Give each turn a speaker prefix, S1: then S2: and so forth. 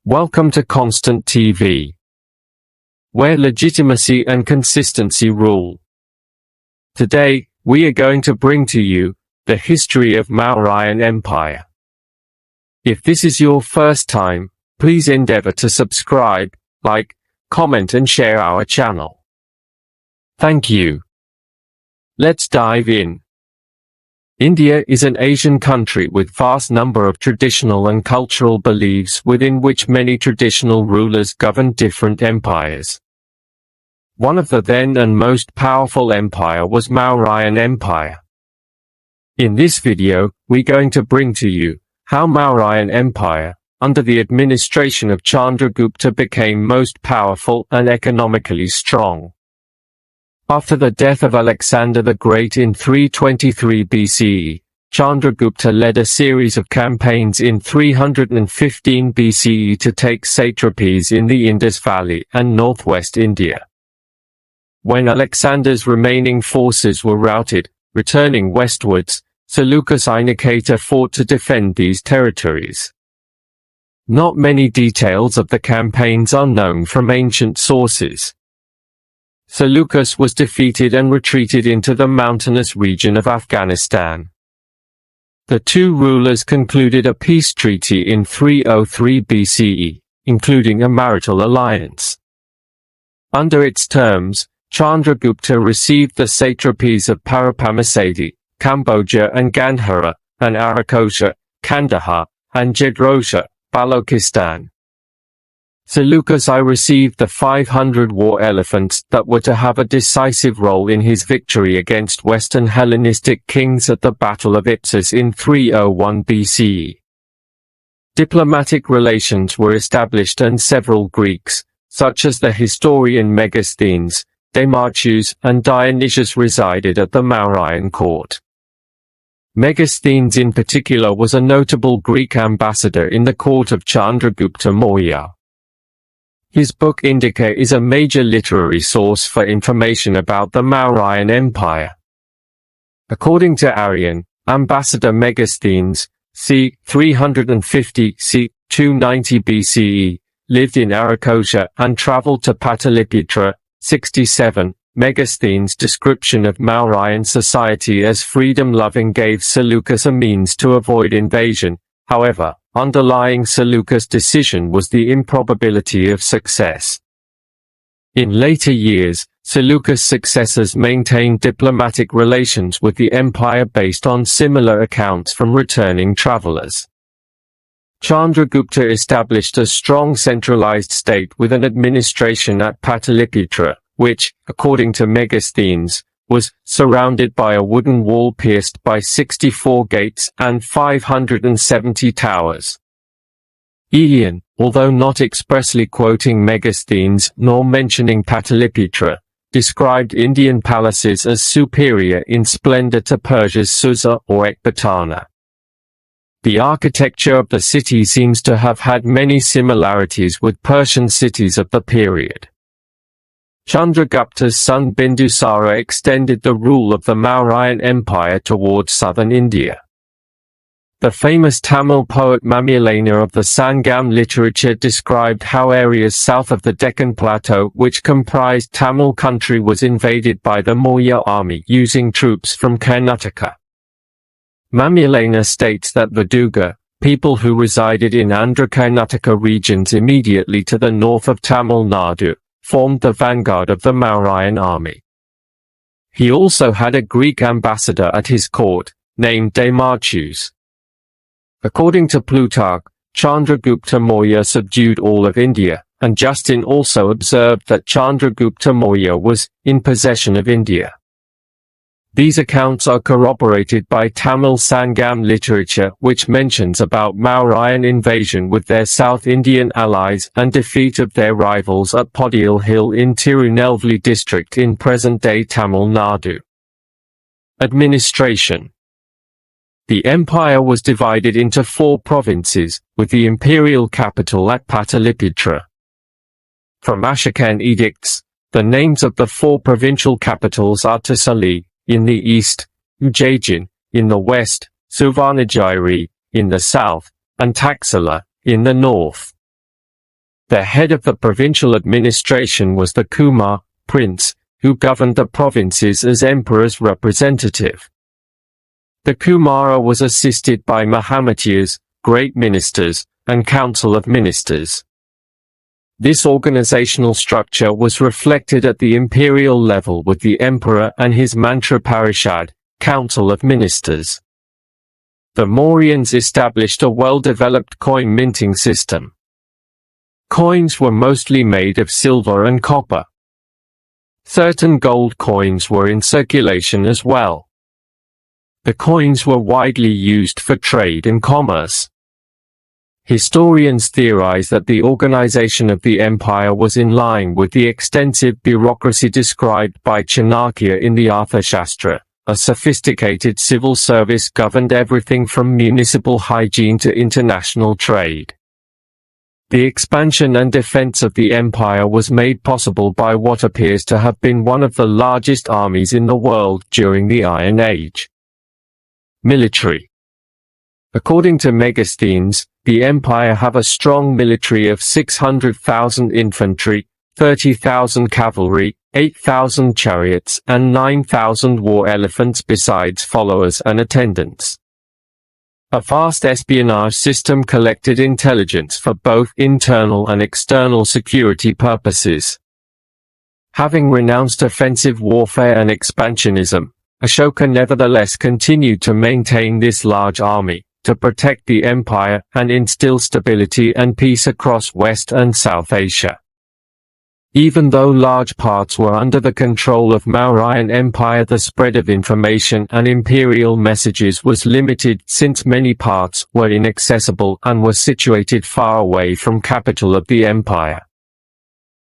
S1: Welcome to Constant TV, where legitimacy and consistency rule. Today, we are going to bring to you the history of Mauryan Empire. If this is your first time, please endeavor to subscribe, like, comment and share our channel. Thank you. Let's dive in. India is an Asian country with vast number of traditional and cultural beliefs within which many traditional rulers governed different empires. One of the then and most powerful empire was Mauryan Empire. In this video, we're going to bring to you how Mauryan Empire, under the administration of Chandragupta, became most powerful and economically strong. After the death of Alexander the Great in 323 BCE, Chandragupta led a series of campaigns in 315 BCE to take satrapies in the Indus Valley and northwest India. When Alexander's remaining forces were routed, returning westwards, Seleucus I Nicator fought to defend these territories. Not many details of the campaigns are known from ancient sources. Seleucus was defeated and retreated into the mountainous region of Afghanistan. The two rulers concluded a peace treaty in 303 BCE, including a marital alliance. Under its terms, Chandragupta received the satrapies of Paropamisadae, Kamboja and Gandhara, and Arachosia, Kandahar, and Gedrosia, Balochistan. Seleucus I received the 500 war elephants that were to have a decisive role in his victory against Western Hellenistic kings at the Battle of Ipsus in 301 BCE. Diplomatic relations were established and several Greeks, such as the historian Megasthenes, Deimachus and Dionysius, resided at the Mauryan court. Megasthenes in particular was a notable Greek ambassador in the court of Chandragupta Maurya. His book Indica is a major literary source for information about the Mauryan Empire. According to Aryan, Ambassador Megasthenes, c. 350 c. 290 BCE, lived in Arachosia and traveled to Pataliputra, 67. Megasthenes' description of Mauryan society as freedom-loving gave Seleucus a means to avoid invasion. However, underlying Seleucus' decision was the improbability of success. In later years, Seleucus' successors maintained diplomatic relations with the empire based on similar accounts from returning travelers. Chandragupta established a strong centralized state with an administration at Pataliputra, which, according to Megasthenes, was surrounded by a wooden wall pierced by 64 gates and 570 towers. Ian, although not expressly quoting Megasthenes nor mentioning Pataliputra, described Indian palaces as superior in splendor to Persia's Susa or Ekbatana. The architecture of the city seems to have had many similarities with Persian cities of the period. Chandragupta's son Bindusara extended the rule of the Mauryan Empire towards southern India. The famous Tamil poet Mamulana of the Sangam literature described how areas south of the Deccan Plateau, which comprised Tamil country, was invaded by the Maurya army using troops from Karnataka. Mamulana states that the Duga, people who resided in Andhra Karnataka regions immediately to the north of Tamil Nadu, formed the vanguard of the Mauryan army. He also had a Greek ambassador at his court, named Deimachus. According to Plutarch, Chandragupta Maurya subdued all of India, and Justin also observed that Chandragupta Maurya was in possession of India. These accounts are corroborated by Tamil Sangam literature, which mentions about Mauryan invasion with their South Indian allies and defeat of their rivals at Podiyal Hill in Tirunelveli district in present-day Tamil Nadu. Administration. The empire was divided into 4 provinces, with the imperial capital at Pataliputra. From Ashokan edicts, the names of the 4 provincial capitals are Tasali, in the east, Ujjain, in the west, Suvarnagiri, in the south, and Taxila, in the north. The head of the provincial administration was the Kumar, prince, who governed the provinces as emperor's representative. The Kumara was assisted by Mahamatiyas, great ministers, and council of ministers. This organizational structure was reflected at the imperial level with the emperor and his mantra parishad, council of ministers. The Mauryans established a well-developed coin minting system. Coins were mostly made of silver and copper. Certain gold coins were in circulation as well. The coins were widely used for trade and commerce. Historians theorize that the organization of the empire was in line with the extensive bureaucracy described by Chanakya in the Arthashastra. A sophisticated civil service governed everything from municipal hygiene to international trade. The expansion and defense of the empire was made possible by what appears to have been one of the largest armies in the world during the Iron Age. Military. According to Megasthenes, the empire have a strong military of 600,000 infantry, 30,000 cavalry, 8,000 chariots, and 9,000 war elephants besides followers and attendants. A vast espionage system collected intelligence for both internal and external security purposes. Having renounced offensive warfare and expansionism, Ashoka nevertheless continued to maintain this large army, to protect the empire and instill stability and peace across West and South Asia. Even though large parts were under the control of Mauryan Empire, the spread of information and imperial messages was limited since many parts were inaccessible and were situated far away from capital of the empire.